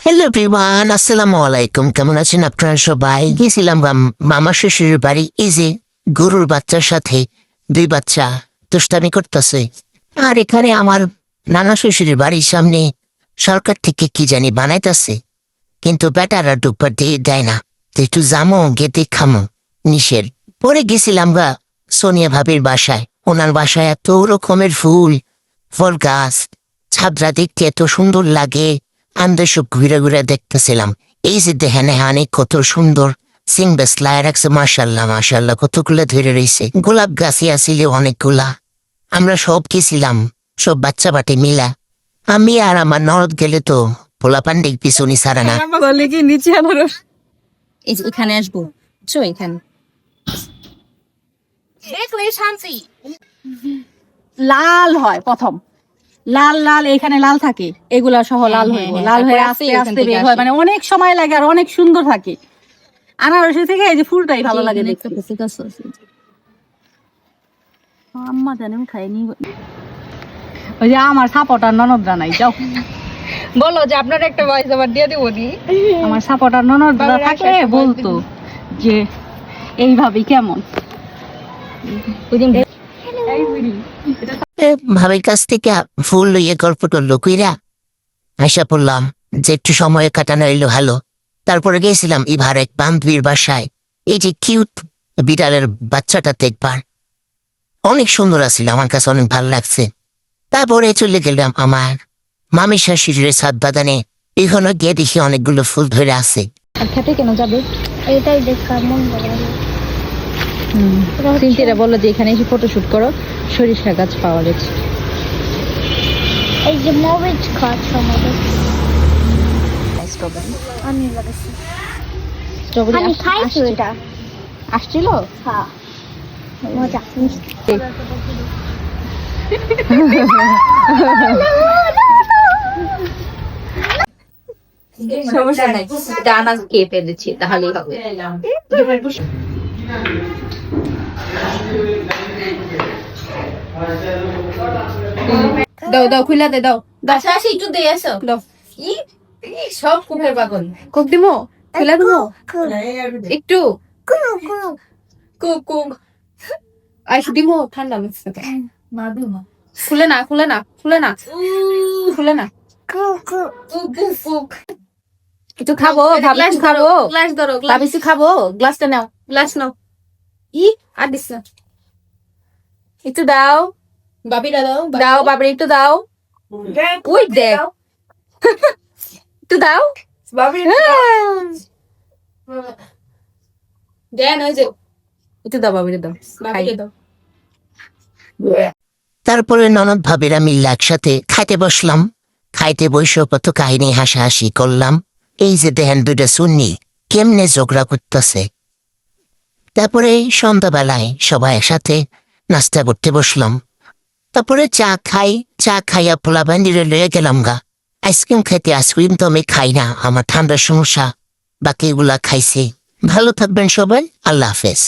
Hello everyone, আসসালামু আলাইকুম। কেমন আছেন আপনারা সবাই? গেছিলাম মামা শ্বশুরের বাড়ি। এই যে গরুর বাচ্চার সাথে দুই বাচ্চা দুষ্টামি করতেছে। আর এখানে আমার নানা শ্বশুরের বাড়ির সামনে সরকার থেকে কি জানি বানাইতেছে, কিন্তু বেটারা ডুপার দিয়ে দেয় না। তো একটু জামো গে দেখামো নিষেধ। পরে গেছিলাম সোনিয়া ভাবির বাসায়। ওনার বাসায় এত রকমের ফুল ফল গাছ, ছাদরা দেখতে এত সুন্দর লাগে। আমরা সব ঘুরে ঘুরে দেখতেছিলাম। এই যে দেখেন এখানে কত সুন্দর সিং বেস লাই রাখছে। মাশাল্লাহ মাশাল্লাহ, কতগুলো ধরে রয়েছে। গোলাপ গাছে আসিল অনেকগুলা। আমরা সব গেছিলাম, সব বাচ্চা বাটে মিলা। আমি আর আমার নরদ গেলে তো পোলা পান্ডিক পিছনি সারা না। বলে কি নিচে আনারস এই যে এখানে আসবো, চো এখানে দেখলে শান্তি লাল হয় প্রথম, লাল লাল এখানে লাল থাকে, এগুলা সহ লাল হইব। লাল হয়ে আস্তে আস্তে বের হয়, মানে অনেক সময় লাগে আর অনেক সুন্দর থাকে। আনারসের থেকে এই যে ফুলটাই ভালো লাগে দেখতে। আম্মা জানেন খাইনি, ওই যে আমার সাপোর্টার ননদরা নাই। যাও বলো যে আপনার একটা ভয়েস ওভার দিয়ে দিব নি। আমার সাপোর্টার ননদরা থাকলে বলতো যে এইভাবেই কেমন। ভাবির কাছ থেকে ফুল লইয়ে গল্প টল্লো কইরা আশা পড়লাম যে একটু সময় কাটানো এলো ভালো। তারপরে গেছিলাম ইভার এক বান্ধবীর বাসায়। এই যে কিউট বিড়ালের বাচ্চাটা দেখবার অনেক সুন্দর আছিল, আমার কাছে অনেক ভালো লাগছে। তারপরে চলে গেলাম আমার মামি শাশুড়ির ছাদ বাগানে। এখানে গিয়ে দেখি অনেকগুলো ফুল ধরে আছে। আর খেতে কেন যাবে? এটাই দেখা মন ভালো লাগে। সিনথিয়া বললো যে এখানে এসে ফটোশুট করো, সরিষা গাছ পাওয়া গেছে। এই যে মরিচ গাছ আমাদের স্ট্রবেরি আমি লাগাইছি। স্ট্রবেরি আমি খাইছি এটা। আসছিল। হ্যাঁ, মজা মিষ্টি। সমস্যা নাই, ডানা খেয়ে ফেলেছি তাহলেই হবে। দাও দাও খুলে দে, দাও বাসা আসি একটু দিয়ে আসো। দাও। সব কুকের বাগন কোক দিমো, খুলে দেবো একটু। কুকু কুক কুক আইস দিমো, ঠান্ডা লাগছে তো। খুলে না খুলে না খুলে না খুলে না। কুকু একটু খাবো, ভাবি একটু খাবো, গ্লাস ধরো, ভাবি একটু খাবো, গ্লাসটা নাও। Glass now. E R this না, একটু দাও বাবিরা দাও। দাও, বাবরে একটু দাও। ওই দেখ একটু দাও দেন ওই যে একটু দাও, বাবরে দাও, খাই। বাবিরে দাও। তারপরে ননদ ভাবিরা মিললে একসাথে খাইতে বসলাম। খাইতে বসে কত কাহিনী হাসাহাসি করলাম। এই যে দেখেন দুইটা সুন্নি কেমনে ঝগড়া করতেছে। তারপরে সন্ধ্যাবেলায় সবাই একসাথে নাস্তা করতে বসলাম। তারপরে চা খাইয়া পোলা বান্ডিরে লয়ে গেলাম আইসক্রিম খাইতে। আইসক্রিম তো আমি খাই না, আমার ঠান্ডার সমস্যা। বাকিগুলা খাইছি। ভালো থাকবেন সবাই, আল্লাহ হাফেজ।